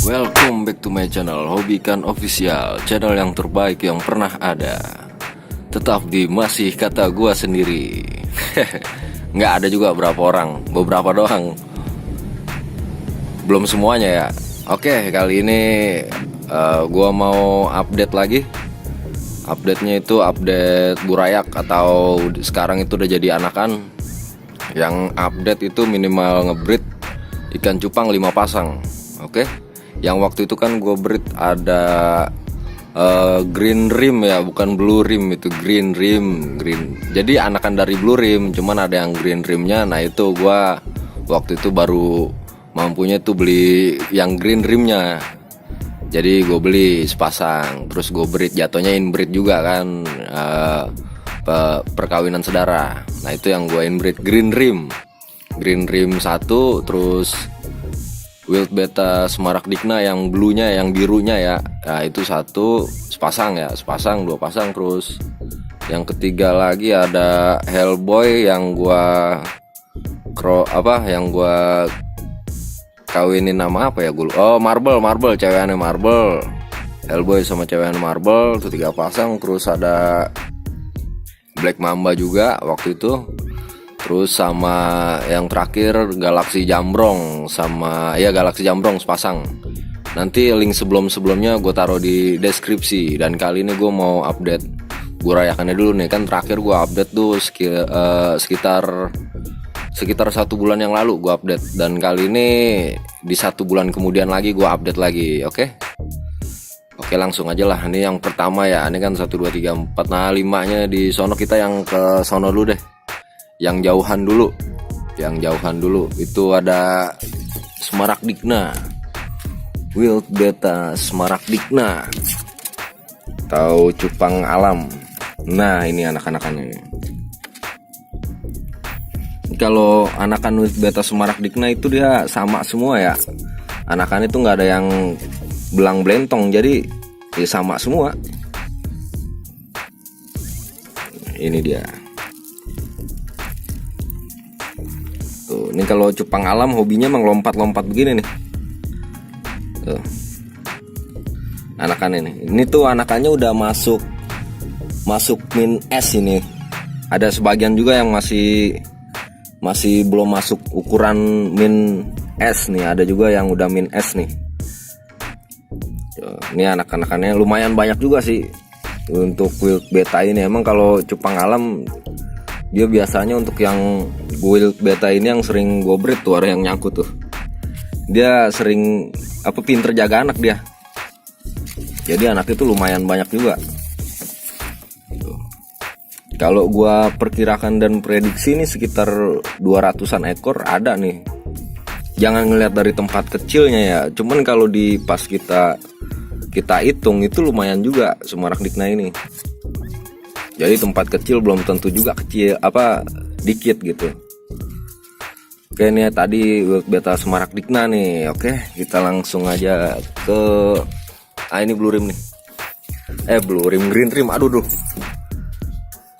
Welcome back to my channel Hobikan Official, channel yang terbaik yang pernah ada. Tetap di masih kata gua sendiri. Nggak ada juga berapa orang, beberapa doang. Belum semuanya ya. Oke, kali ini gua mau update lagi. Update-nya itu update burayak atau sekarang itu udah jadi anakan. Yang update itu minimal ngebreed ikan cupang 5 pasang. Oke. Yang waktu itu kan gue breed ada green rim ya, bukan blue rim, itu green rim, green. Jadi anakan dari blue rim, cuman ada yang green rimnya. Nah itu gue waktu itu baru mampunya tuh beli yang green rimnya. Jadi gue beli sepasang, terus gue breed, jatuhnya inbreed juga kan, perkawinan saudara. Nah itu yang gue inbreed green rim 1, terus Wild Beta Smaragdicna yang bluenya, yang birunya ya. Nah itu 1 sepasang ya, sepasang 2 pasang. Terus yang ketiga lagi ada Hellboy yang gua yang gua kawinin nama apa ya, oh Marble, cewekannya Marble. Hellboy sama cewekan Marble itu 3 pasang. Terus ada Black Mamba juga waktu itu. Terus sama yang terakhir Galaxy Jambrong, sama ya Galaxy Jambrong sepasang. Nanti link sebelumnya gue taruh di deskripsi. Dan kali ini gue mau update burayakannya dulu nih. Kan terakhir gue update tuh sekitar 1 bulan yang lalu gue update. Dan kali ini di 1 bulan kemudian lagi gue update lagi. Oke, langsung aja lah. Ini yang pertama ya. Ini kan 1, 2, 3, 4. Nah 5-nya di sono, kita yang ke sono dulu deh. Yang jauhan dulu itu ada Smaragdicna, Wild Beta Smaragdicna atau cupang alam. Nah ini anak-anakannya. Kalau anakan Wild Beta Smaragdicna itu dia sama semua ya. Anakan itu nggak ada yang belang belentong, jadi ya sama semua. Ini dia. Tuh, ini kalau cupang alam hobinya emang lompat-lompat begini nih. Tuh. Anakannya nih. Ini tuh anakannya udah masuk min S ini. Ada sebagian juga yang masih belum masuk ukuran min S nih. Ada juga yang udah min S nih. Tuh, ini anak-anakannya lumayan banyak juga sih untuk Wild Beta ini. Emang kalau cupang alam dia biasanya untuk yang Wild Beta ini yang sering gue breed tuh, ada yang nyangkut tuh. Dia sering pinter jaga anak dia. Jadi anak itu lumayan banyak juga. Kalau gue perkirakan dan prediksi nih sekitar 200-an ekor ada nih. Jangan ngelihat dari tempat kecilnya ya. Cuman kalau di pas kita hitung itu lumayan juga Smaragdicna ini. Jadi tempat kecil belum tentu juga kecil dikit gitu. Oke nih tadi Wild Beta Smaragdicna nih. Oke, kita langsung aja ke ini blue rim nih. Blue rim, green rim. Aduh.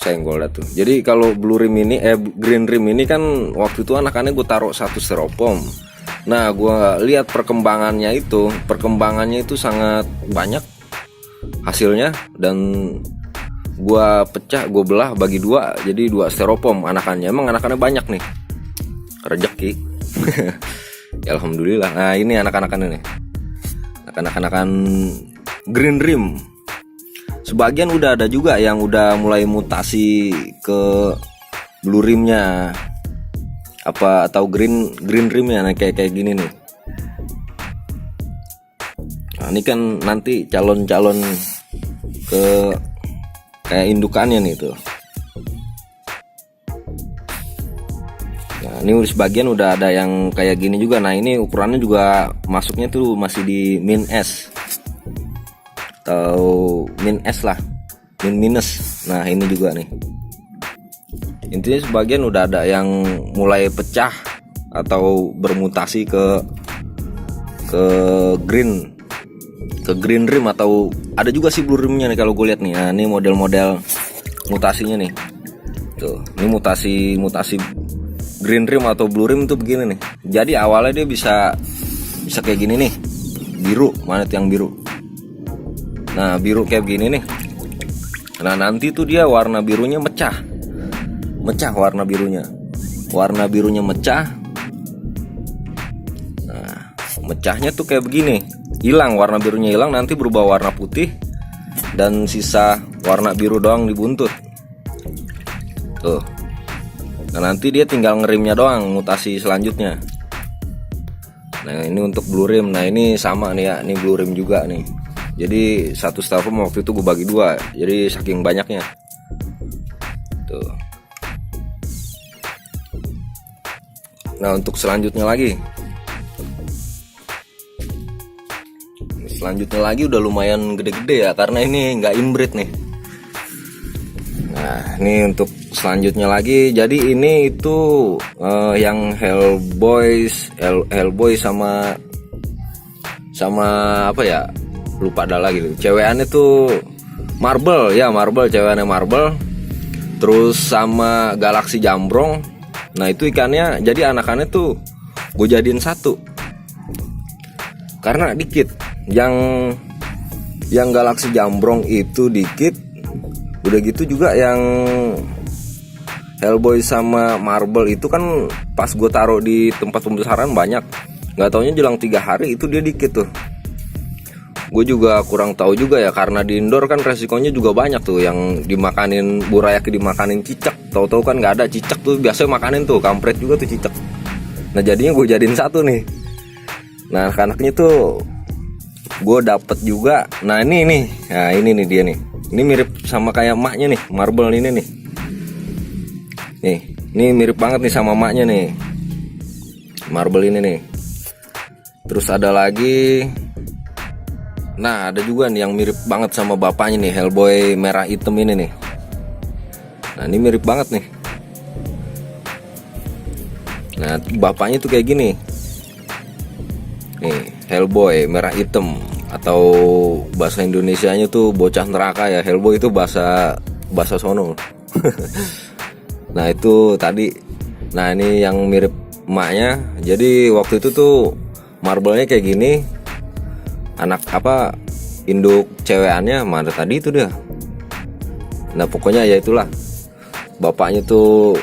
Senggol dah tuh. Jadi kalau blue rim ini green rim ini kan waktu itu anakannya gue taruh 1 styrofoam. Nah, gue lihat perkembangannya itu sangat banyak hasilnya, dan gua belah bagi 2, jadi 2 styrofoam anakannya. Emang anakannya banyak nih, rezeki. Ya, alhamdulillah. Nah ini anak-anakannya nih, anak-anakan green rim. Sebagian udah ada juga yang udah mulai mutasi ke blue rimnya atau green rimnya, nah, kayak gini nih. Nah ini kan nanti calon ke kayak indukannya nih tuh. Nah ini sebagian udah ada yang kayak gini juga. Nah ini ukurannya juga masuknya tuh masih di min S atau min S lah, min minus. Nah ini juga nih. Intinya sebagian udah ada yang mulai pecah atau bermutasi ke green rim, atau ada juga sih blue rimnya nih kalau gue lihat nih. Nah ini model-model mutasinya nih. Tuh, ini mutasi green rim atau blue rim tuh begini nih. Jadi awalnya dia bisa kayak gini nih. biru. Mana tuh yang biru? Nah, biru kayak begini nih. Nah, nanti tuh dia warna birunya mecah warna birunya. Warna birunya mecah. Nah, mecahnya tuh kayak begini. Hilang, warna birunya hilang, nanti berubah warna putih. Dan sisa warna biru doang di buntut. Tuh. Nah, nanti dia tinggal ngerimnya doang, mutasi selanjutnya. Nah, ini untuk blue rim. Nah, ini sama nih ya, ini blue rim juga nih. Jadi satu styrofoam waktu itu gue bagi dua, jadi saking banyaknya. Tuh. Nah, untuk selanjutnya lagi. Selanjutnya lagi udah lumayan gede-gede ya, karena ini nggak inbreed nih. Nah, ini untuk selanjutnya lagi. Jadi ini itu yang Hellboy sama apa ya? Lupa ada lagi tuh. Cewekannya tuh Marble cewekannya Marble. Terus sama Galaxy Jambrong. Nah, itu ikannya jadi anakannya tuh gue jadiin satu. Karena dikit. Yang Galaxy Jambrong itu dikit. Udah gitu juga yang Hellboy sama Marble itu kan pas gue taruh di tempat pembesaran banyak. Nggak taunya jelang 3 hari itu dia dikit tuh. Gue juga kurang tahu juga ya, karena di indoor kan resikonya juga banyak tuh, yang dimakanin burayak, dimakanin cicak. Tahu-tahu kan nggak ada cicak tuh, biasanya makanin tuh kampret juga tuh cicak. Nah, jadinya gue jadiin satu nih. Nah, anaknya tuh gue dapet juga. Nah, ini nih, nah ini nih dia nih. Ini mirip sama kayak emaknya nih, Marble ini nih. Nih, ini mirip banget nih sama emaknya nih, Marble ini nih. Terus ada lagi. Nah, ada juga nih yang mirip banget sama bapaknya nih, Hellboy merah hitam ini nih. Nah, ini mirip banget nih. Nah, bapaknya tuh kayak gini. Nih, Hellboy merah hitam, atau bahasa Indonesianya tuh bocah neraka ya. Hellboy itu bahasa sono. Nah, itu tadi. Nah, ini yang mirip emaknya. Jadi waktu itu tuh Marble-nya kayak gini. Anak apa, induk cewekannya mana tadi itu dia. Nah, pokoknya ya itulah. Bapaknya tuh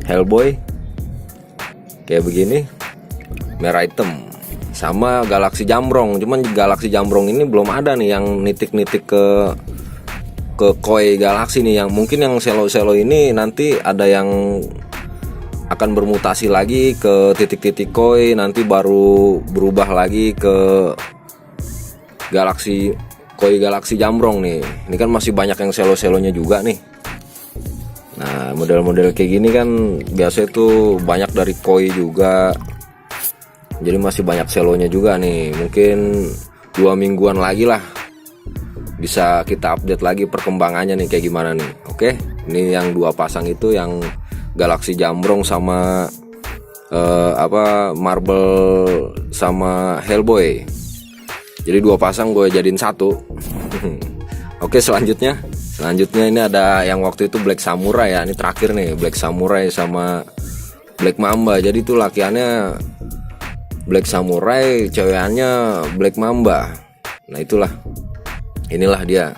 Hellboy kayak begini, merah hitam, sama Galaxy Jambrong. Cuman Galaxy Jambrong ini belum ada nih yang nitik-nitik ke koi Galaxy nih. Yang mungkin yang selo-selo ini nanti ada yang akan bermutasi lagi ke titik-titik koi, nanti baru berubah lagi ke koi Galaxy Jambrong nih. Ini kan masih banyak yang selo-selonya juga nih. Nah, model-model kayak gini kan biasa itu banyak dari koi juga. Jadi masih banyak selonya juga nih. Mungkin 2 mingguan lagi lah bisa kita update lagi perkembangannya nih kayak gimana nih. Oke, ini yang 2 pasang itu, yang Galaxy Jambrong sama Marble sama Hellboy. Jadi 2 pasang gue jadiin satu. Oke, selanjutnya ini ada yang waktu itu Black Samurai ya. Ini terakhir nih, Black Samurai sama Black Mamba. Jadi itu lakiannya Black Samurai, cewekannya Black Mamba. Nah, itulah. Inilah dia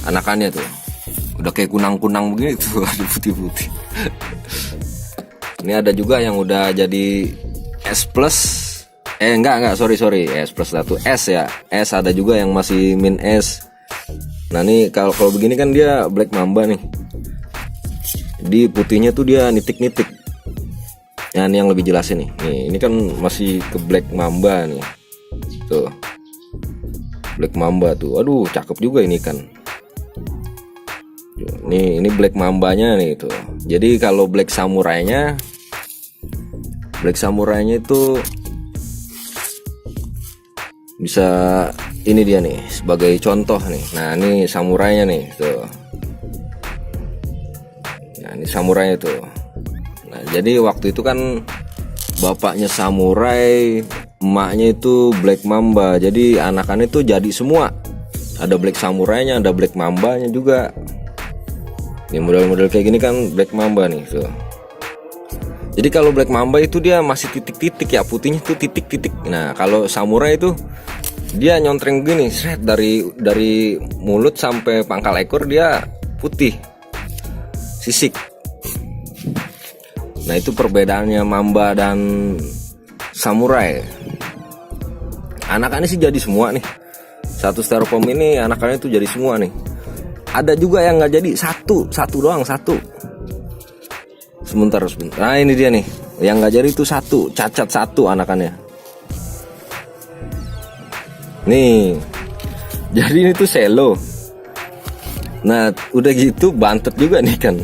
anakannya tuh. Udah kayak kunang-kunang begini tuh, ada putih-putih. Ini ada juga yang udah jadi S plus. Enggak, sorry, S plus 1 S ya. S ada juga yang masih min S. Nah, nih kalau begini kan dia Black Mamba nih. Di putihnya tuh dia nitik-nitik. Nah, ini yang lebih jelas ini. Nih, ini kan masih ke Black Mamba nih. Tuh. Black Mamba tuh. Aduh, cakep juga ini kan. Nih, ini Black Mambanya nih tuh. Jadi kalau Black Samurai-nya itu bisa, ini dia nih sebagai contoh nih. Nah, ini samurainya nih tuh. Nah, ini samurainya tuh. Nah, jadi waktu itu kan bapaknya samurai, emaknya itu Black Mamba. Jadi anakannya tuh jadi semua. Ada Black Samurainya, ada Black Mambanya juga. Ini model-model kayak gini kan Black Mamba nih tuh. Jadi kalau Black Mamba itu dia masih titik-titik ya, putihnya tuh titik-titik. Nah, kalau samurai itu dia nyontreng gini, seret, dari mulut sampai pangkal ekor dia putih, sisik. Nah itu perbedaannya mamba dan samurai. Anakannya sih jadi semua nih. Satu styrofoam ini anakannya tuh jadi semua nih. Ada juga yang nggak jadi, satu doang. Sebentar. Nah ini dia nih, yang nggak jadi itu satu, cacat satu anakannya. Nih, jadi ini tuh selo. Nah udah gitu bantet juga nih kan.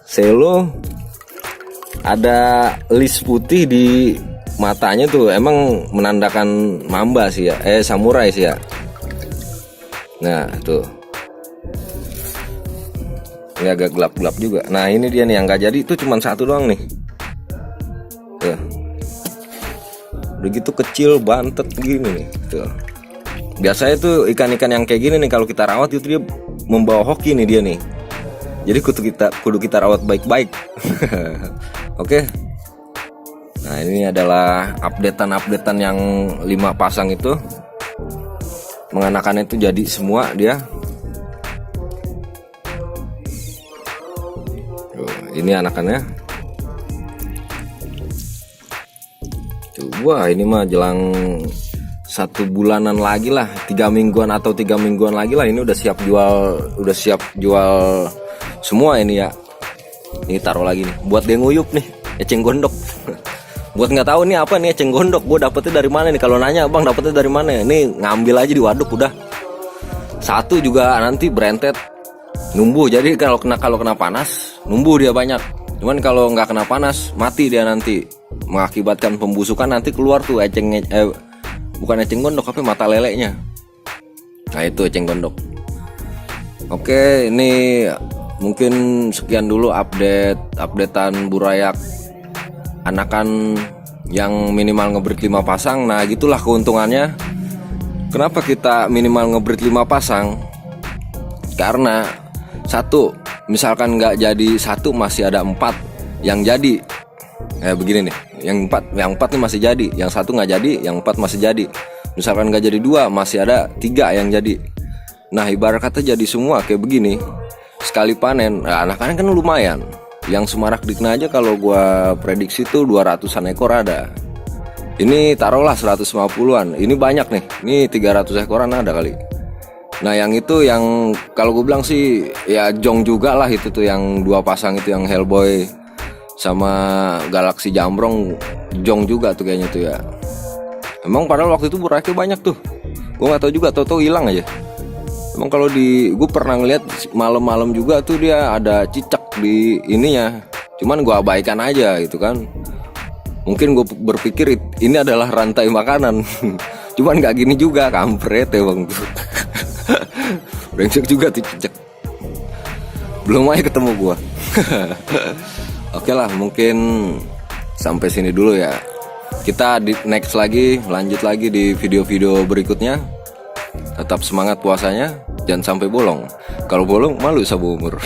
Selo ada list putih di matanya tuh, emang menandakan mamba sih ya, samurai sih ya. Nah tuh, ini agak gelap-gelap juga. Nah ini dia nih yang nggak jadi, itu cuma satu doang nih. Tuh, begitu kecil bantet gini nih. Tuh, biasanya tuh ikan-ikan yang kayak gini nih kalau kita rawat itu dia membawa hoki nih dia nih. Jadi kudu kita rawat baik-baik. Oke. Nah ini adalah updatean yang 5 pasang itu. Menganakannya itu jadi semua dia. Ini anakannya. Wah ini mah jelang 1 bulanan lagi lah, 3 mingguan atau 3 mingguan lagi lah. Ini udah siap jual semua ini ya. Ini taruh lagi nih buat dia nguyup nih, eceng gondok. Buat nggak tahu nih apa nih eceng gondok, gue dapetnya dari mana nih? Kalau nanya bang dapetnya dari mana? Nih ngambil aja di waduk udah. Satu juga nanti berentet, numbuh. Jadi kalau kena panas, numbuh dia banyak. Cuman kalau nggak kena panas, mati dia nanti. Mengakibatkan pembusukan, nanti keluar tuh bukan eceng gondok tapi mata leleknya. Nah itu eceng gondok. Oke, ini mungkin sekian dulu updatean burayak anakan yang minimal ngebreed 5 pasang. Nah gitulah keuntungannya. Kenapa kita minimal ngebreed 5 pasang? Karena satu, misalkan nggak jadi satu, masih ada 4 yang jadi. Begini nih, yang 4 nih masih jadi, yang satu nggak jadi, yang 4 masih jadi. Misalkan nggak jadi 2, masih ada 3 yang jadi. Nah ibarat kata jadi semua kayak begini, sekali panen, anakannya kan lumayan. Yang Semarak Dikna aja kalau gua prediksi tuh 200-an ekor ada. Ini taruhlah 150-an. Ini banyak nih. Ini 300 ekoran ada kali. Nah, yang itu yang kalau gue bilang sih ya jong juga lah itu tuh, yang 2 pasang itu, yang Hellboy sama Galaxy Jambrong, jong juga tuh kayaknya tuh ya. Emang padahal waktu itu buraknya banyak tuh. Gue nggak tahu juga, tahu-tahu hilang aja. Emang kalau gue pernah ngeliat malam-malam juga tuh dia ada cicak di ininya. Cuman gue abaikan aja gitu kan. Mungkin gue berpikir ini adalah rantai makanan. Cuman nggak gini juga, kampret ya bang tuh. Brengsek juga tuh cicak. Belum aja ketemu gue. Oke lah, mungkin sampai sini dulu ya. Kita di next lagi, lanjut lagi di video-video berikutnya. Tetap semangat puasanya, jangan sampai bolong. Kalau bolong malu seumur.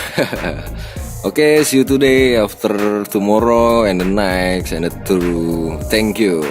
Oke, see you today, after tomorrow, and the next, and the two. Thank you.